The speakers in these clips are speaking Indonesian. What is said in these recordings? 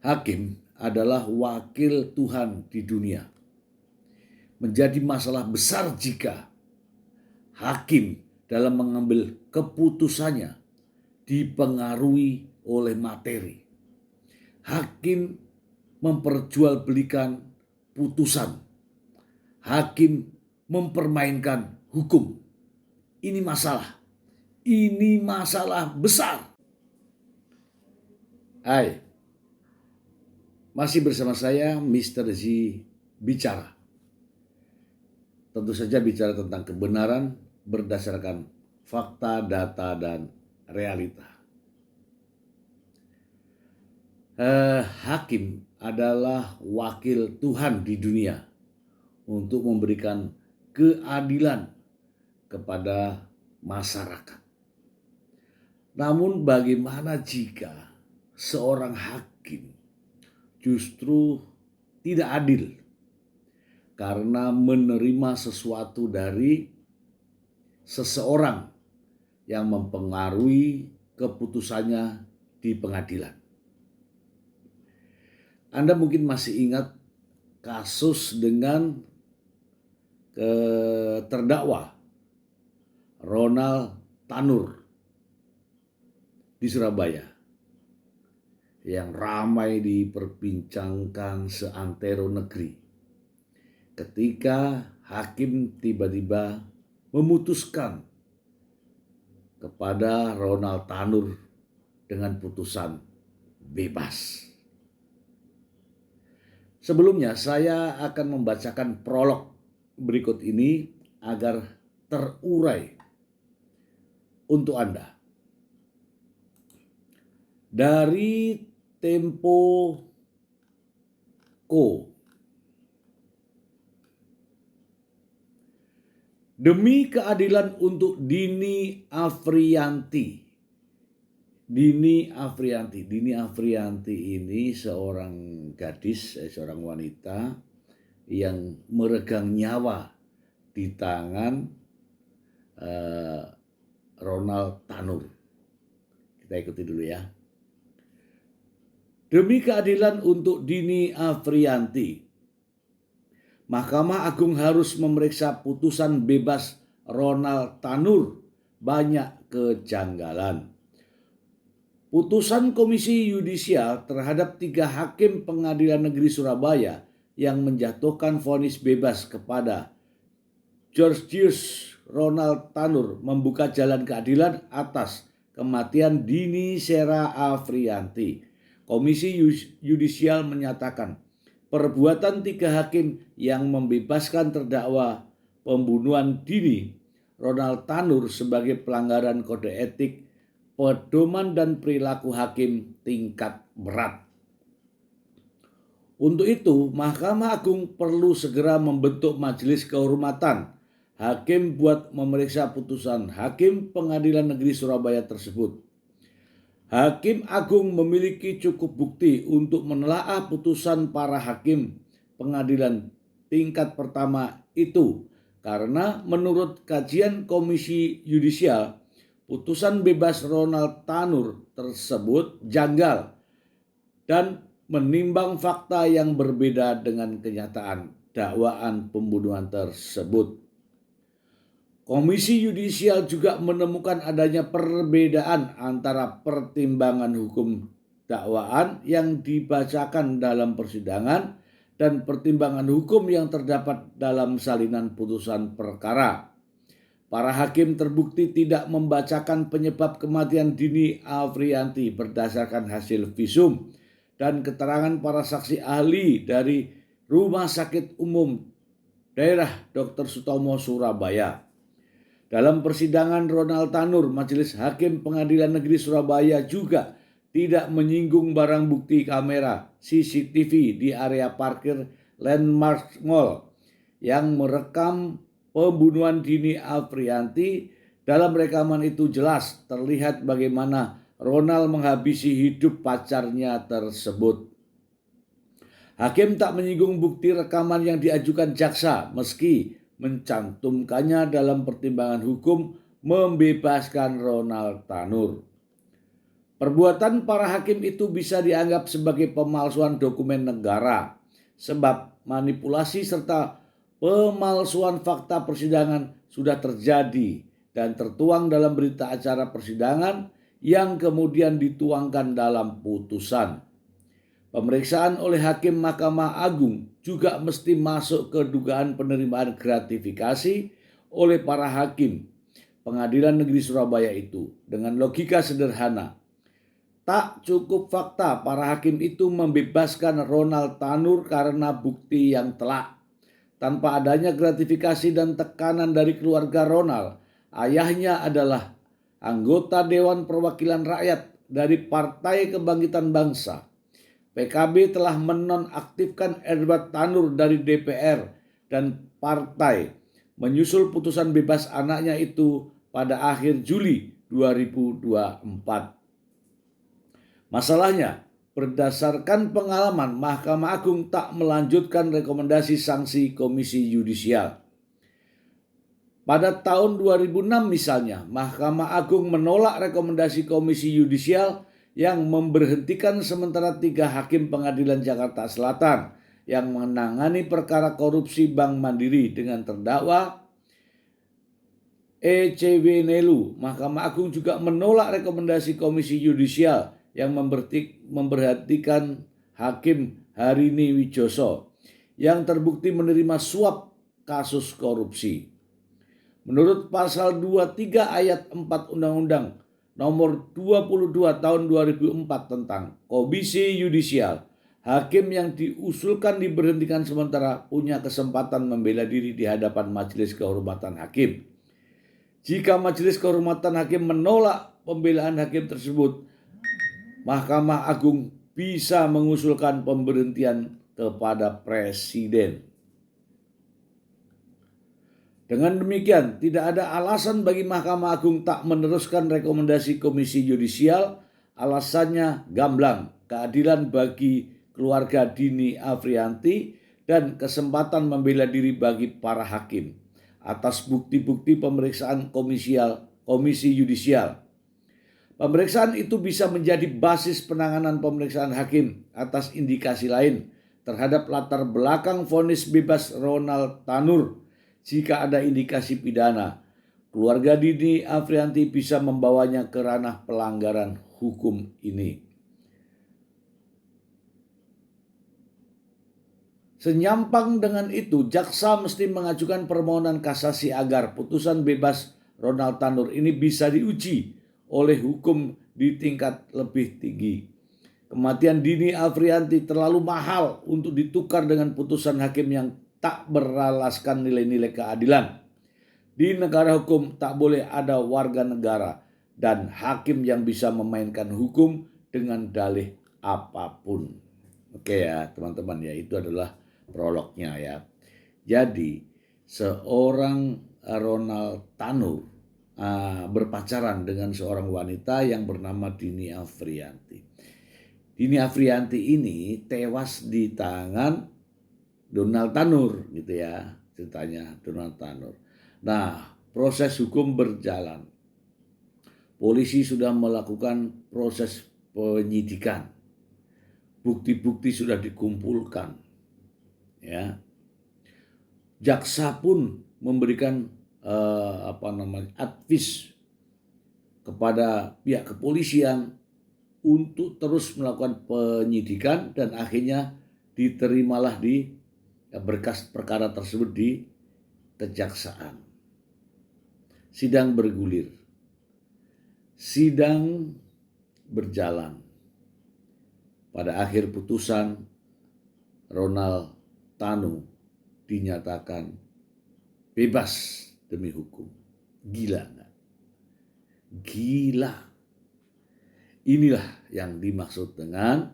Hakim adalah wakil Tuhan di dunia. Menjadi masalah besar jika hakim dalam mengambil keputusannya dipengaruhi oleh materi. Hakim memperjualbelikan putusan. Hakim mempermainkan hukum. Ini masalah. Ini masalah besar. Hai, masih bersama saya Mr. Z bicara. Tentu saja bicara tentang kebenaran berdasarkan fakta, data, dan realita. Hakim adalah wakil Tuhan di dunia untuk memberikan keadilan kepada masyarakat. Namun bagaimana jika seorang hakim justru tidak adil karena menerima sesuatu dari seseorang yang mempengaruhi keputusannya di pengadilan? Anda mungkin masih ingat kasus dengan terdakwa Ronald Tanur di Surabaya yang ramai diperbincangkan seantero negeri ketika hakim tiba-tiba memutuskan kepada Ronald Tanur dengan putusan bebas. Sebelumnya saya akan membacakan prolog berikut ini agar terurai untuk Anda. Dari Tempo.co. Demi keadilan untuk Dini Afriyanti. Dini Afriyanti ini seorang gadis, seorang wanita yang meregang nyawa di tangan Ronald Tanur. Kita ikuti dulu ya. Demi keadilan untuk Dini Afriyanti, Mahkamah Agung harus memeriksa putusan bebas Ronald Tanur. Banyak kejanggalan. Putusan Komisi Yudisial terhadap 3 hakim Pengadilan Negeri Surabaya yang menjatuhkan vonis bebas kepada Georgius Ronald Tanur membuka jalan keadilan atas kematian Dini Sera Afriyanti. Komisi Yudisial menyatakan perbuatan 3 hakim yang membebaskan terdakwa pembunuhan Dini Ronald Tanur sebagai pelanggaran kode etik, pedoman dan perilaku hakim tingkat berat. Untuk itu, Mahkamah Agung perlu segera membentuk majelis kehormatan hakim buat memeriksa putusan Hakim Pengadilan Negeri Surabaya tersebut. Hakim Agung memiliki cukup bukti untuk menelaah putusan para hakim pengadilan tingkat pertama itu, karena menurut kajian Komisi Yudisial, putusan bebas Ronald Tanur tersebut janggal dan menimbang fakta yang berbeda dengan kenyataan dakwaan pembunuhan tersebut. Komisi Yudisial juga menemukan adanya perbedaan antara pertimbangan hukum dakwaan yang dibacakan dalam persidangan dan pertimbangan hukum yang terdapat dalam salinan putusan perkara. Para hakim terbukti tidak membacakan penyebab kematian Dini Afriyanti berdasarkan hasil visum dan keterangan para saksi ahli dari Rumah Sakit Umum Daerah Dr. Sutomo Surabaya. Dalam persidangan Ronald Tanur, Majelis Hakim Pengadilan Negeri Surabaya juga tidak menyinggung barang bukti kamera CCTV di area parkir Landmark Mall yang merekam pembunuhan Dini Afriyanti. Dalam rekaman itu jelas terlihat bagaimana Ronald menghabisi hidup pacarnya tersebut. Hakim tak menyinggung bukti rekaman yang diajukan jaksa meski mencantumkannya dalam pertimbangan hukum membebaskan Ronald Tanur. Perbuatan para hakim itu bisa dianggap sebagai pemalsuan dokumen negara, sebab manipulasi serta pemalsuan fakta persidangan sudah terjadi dan tertuang dalam berita acara persidangan yang kemudian dituangkan dalam putusan. Pemeriksaan oleh hakim Mahkamah Agung juga mesti masuk ke dugaan penerimaan gratifikasi oleh para hakim Pengadilan Negeri Surabaya itu dengan logika sederhana. Tak cukup fakta para hakim itu membebaskan Ronald Tanur karena bukti yang telak. Tanpa adanya gratifikasi dan tekanan dari keluarga Ronald, ayahnya adalah anggota Dewan Perwakilan Rakyat dari Partai Kebangkitan Bangsa. PKB telah menonaktifkan Edward Tanur dari DPR dan partai menyusul putusan bebas anaknya itu pada akhir Juli 2024. Masalahnya, berdasarkan pengalaman, Mahkamah Agung tak melanjutkan rekomendasi sanksi Komisi Yudisial. Pada tahun 2006 misalnya, Mahkamah Agung menolak rekomendasi Komisi Yudisial yang memberhentikan sementara 3 hakim Pengadilan Jakarta Selatan yang menangani perkara korupsi Bank Mandiri dengan terdakwa ECW Nelu. Mahkamah Agung juga menolak rekomendasi Komisi Yudisial yang memberhentikan Hakim Harini Wijoso yang terbukti menerima suap kasus korupsi. Menurut pasal 23 ayat 4 Undang-Undang nomor 22 tahun 2004 tentang Komisi Yudisial, hakim yang diusulkan diberhentikan sementara punya kesempatan membela diri di hadapan Majelis Kehormatan Hakim. Jika Majelis Kehormatan Hakim menolak pembelaan hakim tersebut, Mahkamah Agung bisa mengusulkan pemberhentian kepada Presiden. Dengan demikian, tidak ada alasan bagi Mahkamah Agung tak meneruskan rekomendasi Komisi Yudisial. Alasannya gamblang, keadilan bagi keluarga Dini Afrianti dan kesempatan membela diri bagi para hakim atas bukti-bukti pemeriksaan Komisi Yudisial. Pemeriksaan itu bisa menjadi basis penanganan pemeriksaan hakim atas indikasi lain terhadap latar belakang vonis bebas Ronald Tanur. Jika ada indikasi pidana, keluarga Dini Afrianti bisa membawanya ke ranah pelanggaran hukum ini. Senyampang dengan itu, jaksa mesti mengajukan permohonan kasasi agar putusan bebas Ronald Tanur ini bisa diuji oleh hukum di tingkat lebih tinggi. Kematian Dini Afrianti terlalu mahal untuk ditukar dengan putusan hakim yang tak beralaskan nilai-nilai keadilan. Di negara hukum tak boleh ada warga negara dan hakim yang bisa memainkan hukum dengan dalih apapun. Oke ya teman-teman ya, itu adalah prolognya ya. Jadi seorang Ronald Tanur berpacaran dengan seorang wanita yang bernama Dini Afrianti. Dini Afrianti ini tewas di tangan Donald Tanur gitu ya, ceritanya Donald Tanur. Nah, proses hukum berjalan. Polisi sudah melakukan proses penyidikan. Bukti-bukti sudah dikumpulkan. Ya. Jaksa pun memberikan advis kepada pihak kepolisian untuk terus melakukan penyidikan dan akhirnya diterimalah di berkas perkara tersebut di kejaksaan. Sidang bergulir. Sidang berjalan. Pada akhir putusan, Ronald Tanur dinyatakan bebas demi hukum. Gila nggak? Gila. Inilah yang dimaksud dengan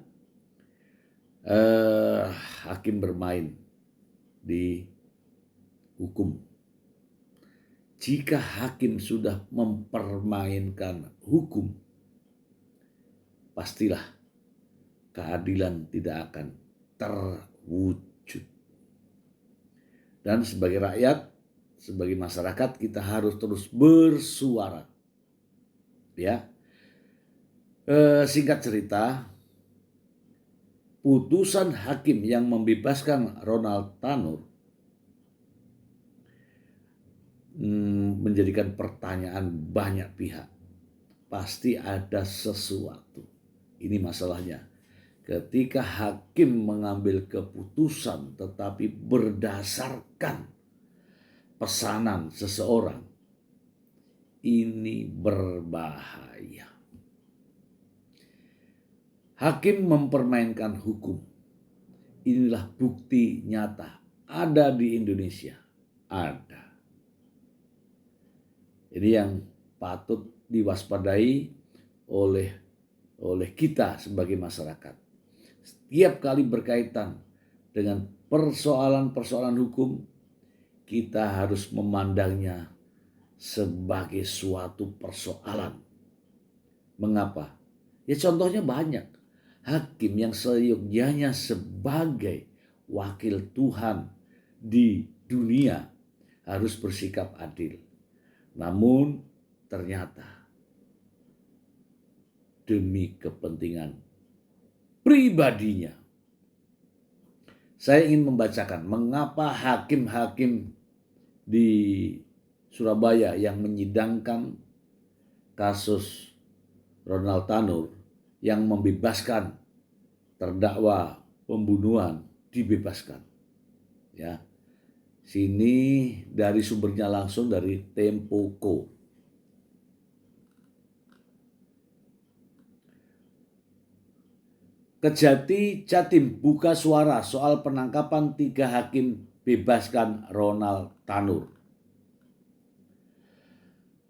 hakim bermain di hukum. Jika hakim sudah mempermainkan hukum, pastilah keadilan tidak akan terwujud. Dan sebagai rakyat, sebagai masyarakat, kita harus terus bersuara. Ya. Singkat cerita, putusan hakim yang membebaskan Ronald Tanur menjadikan pertanyaan banyak pihak. Pasti ada sesuatu. Ini masalahnya. Ketika hakim mengambil keputusan tetapi berdasarkan pesanan seseorang, ini berbahaya. Hakim mempermainkan hukum. Inilah bukti nyata. Ada di Indonesia. Ada. Ini yang patut diwaspadai oleh kita sebagai masyarakat. Setiap kali berkaitan dengan persoalan-persoalan hukum, kita harus memandangnya sebagai suatu persoalan. Mengapa? Ya contohnya banyak. Hakim yang seyogyanya sebagai wakil Tuhan di dunia harus bersikap adil. Namun ternyata demi kepentingan pribadinya. Saya ingin membacakan mengapa hakim-hakim di Surabaya yang menyidangkan kasus Ronald Tanur yang membebaskan terdakwa pembunuhan dibebaskan. Ya. Sini dari sumbernya langsung dari Tempo.co. Kejati Jatim buka suara soal penangkapan 3 hakim bebaskan Ronald Tanur.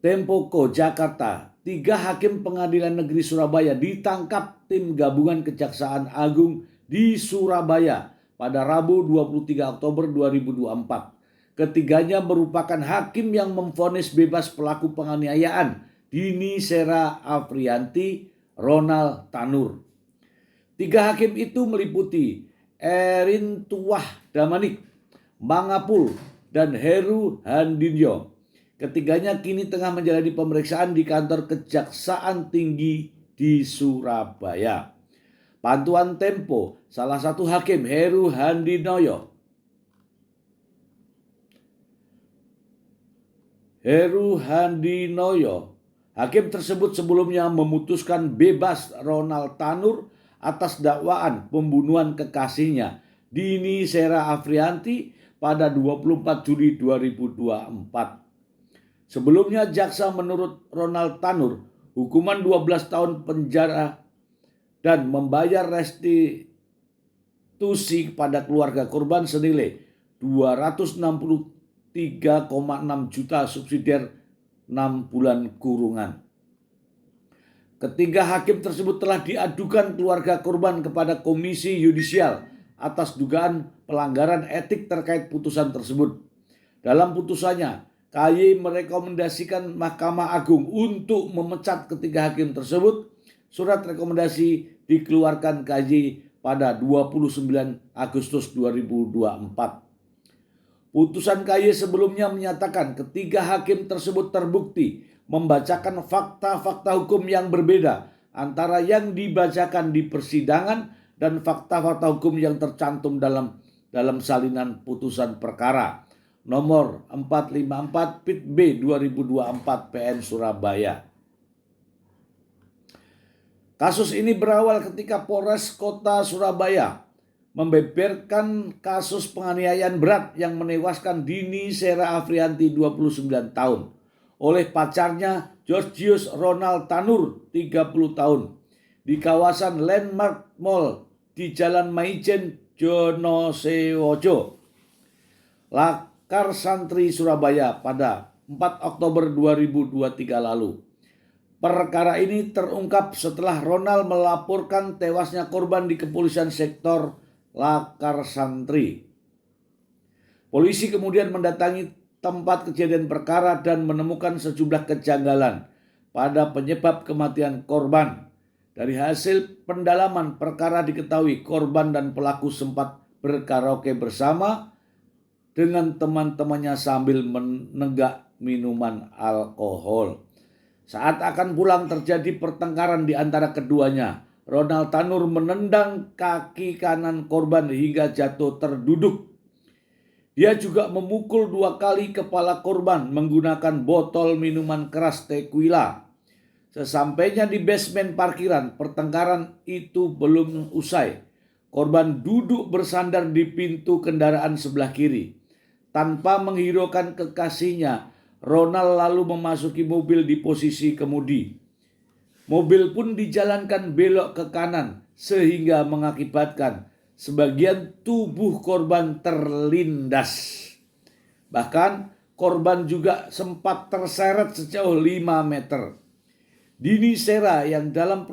Tempo.co Jakarta, 3 hakim pengadilan negeri Surabaya ditangkap tim gabungan Kejaksaan Agung di Surabaya pada Rabu 23 Oktober 2024. Ketiganya merupakan hakim yang memvonis bebas pelaku penganiayaan Dini Sera Afrianti, Ronald Tanur. 3 hakim itu meliputi Erin Tuah Damanik, Mangapul, dan Heru Handinyo. Ketiganya kini tengah menjalani pemeriksaan di kantor Kejaksaan Tinggi di Surabaya. Pantuan Tempo, salah satu hakim Heru Handinoyo. Hakim tersebut sebelumnya memutuskan bebas Ronald Tanur atas dakwaan pembunuhan kekasihnya Dini Sera Afrianti pada 24 Juli 2024. Sebelumnya jaksa menurut Ronald Tanur hukuman 12 tahun penjara dan membayar restitusi kepada keluarga korban senilai 263,6 juta subsidiar 6 bulan kurungan. Ketiga hakim tersebut telah diadukan keluarga korban kepada Komisi Yudisial atas dugaan pelanggaran etik terkait putusan tersebut. Dalam putusannya, KY merekomendasikan Mahkamah Agung untuk memecat ketiga hakim tersebut. Surat rekomendasi dikeluarkan KY pada 29 Agustus 2024. Putusan KY sebelumnya menyatakan ketiga hakim tersebut terbukti membacakan fakta-fakta hukum yang berbeda antara yang dibacakan di persidangan dan fakta-fakta hukum yang tercantum dalam salinan putusan perkara nomor 454 Pit B 2024 PN Surabaya. Kasus ini berawal ketika Polres Kota Surabaya membeberkan kasus penganiayaan berat yang menewaskan Dini Sera Afrianti 29 tahun oleh pacarnya Georgius Ronald Tanur 30 tahun di kawasan Landmark Mall di Jalan Maijen Jonosewojo, Lakar Santri Surabaya pada 4 Oktober 2023 lalu. Perkara ini terungkap setelah Ronald melaporkan tewasnya korban di kepolisian sektor Lakar Santri. Polisi kemudian mendatangi tempat kejadian perkara dan menemukan sejumlah kejanggalan pada penyebab kematian korban. Dari hasil pendalaman perkara diketahui korban dan pelaku sempat berkaraoke bersama dengan teman-temannya sambil menenggak minuman alkohol. Saat akan pulang terjadi pertengkaran di antara keduanya. Ronald Tanur menendang kaki kanan korban hingga jatuh terduduk. Dia juga memukul 2 kali kepala korban menggunakan botol minuman keras tequila. Sesampainya di basement parkiran, pertengkaran itu belum usai. Korban duduk bersandar di pintu kendaraan sebelah kiri. Tanpa menghiraukan kekasihnya, Ronald lalu memasuki mobil di posisi kemudi. Mobil pun dijalankan belok ke kanan sehingga mengakibatkan sebagian tubuh korban terlindas. Bahkan korban juga sempat terseret sejauh 5 meter. Dini Sera yang dalam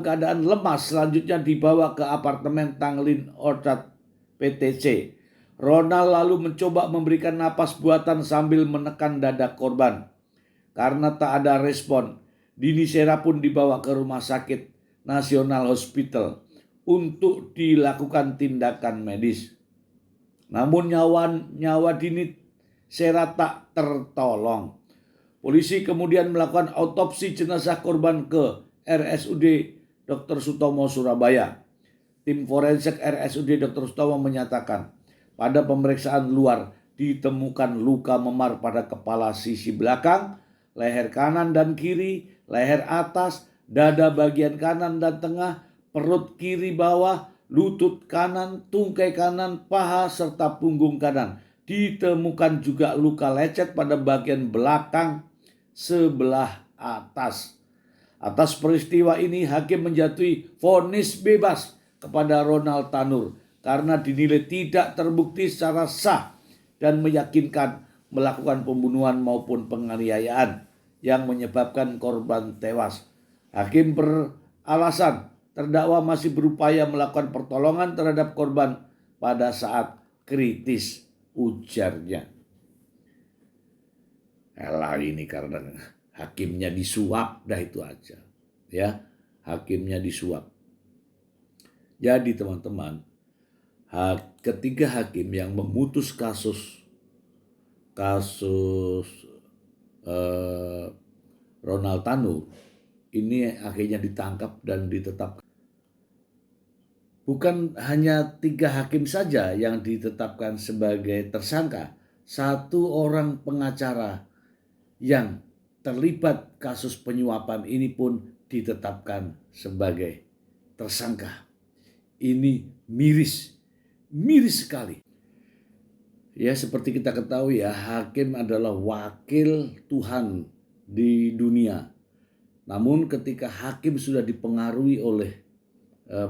keadaan lemas selanjutnya dibawa ke apartemen Tanglin Orchard PTC. Ronald lalu mencoba memberikan napas buatan sambil menekan dada korban. Karena tak ada respon, Dini Sera pun dibawa ke rumah sakit National Hospital untuk dilakukan tindakan medis. Namun nyawa Dini Sera tak tertolong. Polisi kemudian melakukan autopsi jenazah korban ke RSUD Dr. Sutomo Surabaya. Tim forensik RSUD Dr. Sutomo menyatakan pada pemeriksaan luar ditemukan luka memar pada kepala sisi belakang, leher kanan dan kiri, leher atas, dada bagian kanan dan tengah, perut kiri bawah, lutut kanan, tungkai kanan, paha, serta punggung kanan. Ditemukan juga luka lecet pada bagian belakang sebelah atas. Atas peristiwa ini, hakim menjatuhi vonis bebas kepada Ronald Tanur karena dinilai tidak terbukti secara sah dan meyakinkan melakukan pembunuhan maupun penganiayaan yang menyebabkan korban tewas. Hakim beralasan terdakwa masih berupaya melakukan pertolongan terhadap korban pada saat kritis, ujarnya. Elah, ini karena hakimnya disuap, dah itu aja. Ya, hakimnya disuap. Jadi teman-teman, ketiga hakim yang memutus kasus Ronald Tanur ini akhirnya ditangkap dan ditetapkan. Bukan hanya 3 hakim saja yang ditetapkan sebagai tersangka, 1 orang pengacara yang terlibat kasus penyuapan ini pun ditetapkan sebagai tersangka. Ini miris sekali. Ya, seperti kita ketahui ya, hakim adalah wakil Tuhan di dunia. Namun ketika hakim sudah dipengaruhi oleh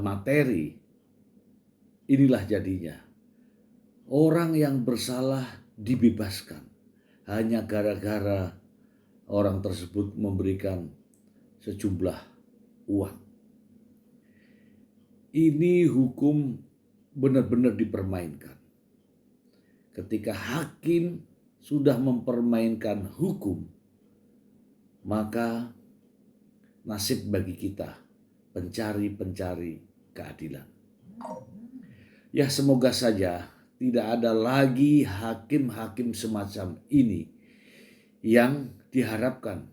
materi, inilah jadinya. Orang yang bersalah dibebaskan hanya gara-gara orang tersebut memberikan sejumlah uang. Ini hukum benar-benar dipermainkan. Ketika hakim sudah mempermainkan hukum, maka nasib bagi kita pencari keadilan. Ya, semoga saja tidak ada lagi hakim-hakim semacam ini yang diharapkan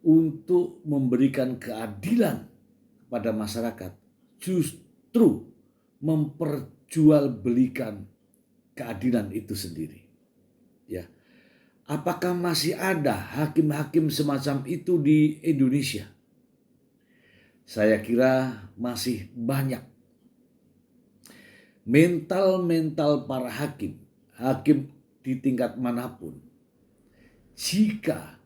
untuk memberikan keadilan kepada masyarakat, justru memperjualbelikan keadilan itu sendiri. Ya, apakah masih ada hakim-hakim semacam itu di Indonesia? Saya kira masih banyak. Mental para hakim di tingkat manapun, jika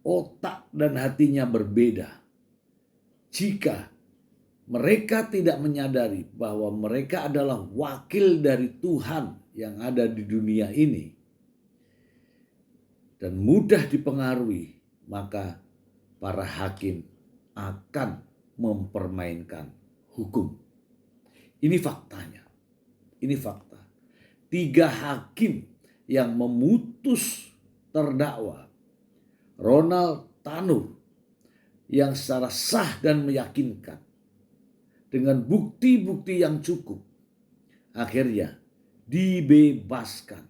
otak dan hatinya berbeda, jika mereka tidak menyadari bahwa mereka adalah wakil dari Tuhan yang ada di dunia ini dan mudah dipengaruhi, maka para hakim akan mempermainkan hukum. Ini faktanya. Ini fakta. 3 hakim yang memutus terdakwa Ronald Tanur yang secara sah dan meyakinkan dengan bukti-bukti yang cukup, akhirnya dibebaskan.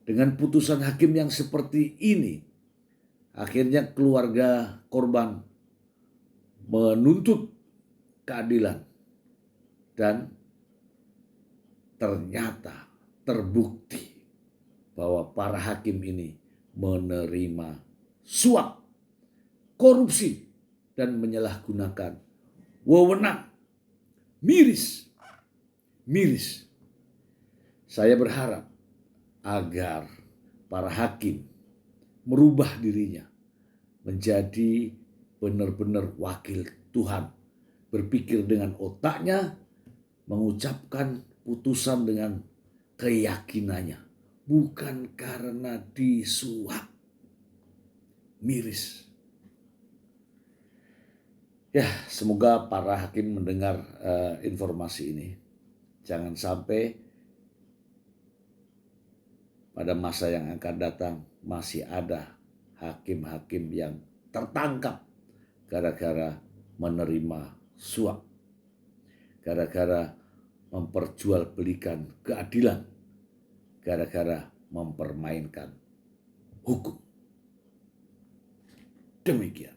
Dengan putusan hakim yang seperti ini, Akhirnya keluarga korban menuntut keadilan dan ternyata terbukti bahwa para hakim ini menerima suap, korupsi, dan menyalahgunakan wewenang. Miris. Saya berharap agar para hakim merubah dirinya menjadi benar-benar wakil Tuhan, berpikir dengan otaknya, mengucapkan putusan dengan keyakinannya, bukan karena disuap. Miris. Ya, semoga para hakim mendengar informasi ini. Jangan sampai pada masa yang akan datang masih ada hakim-hakim yang tertangkap gara-gara menerima suap, gara-gara memperjualbelikan keadilan, gara-gara mempermainkan hukum. Demikian.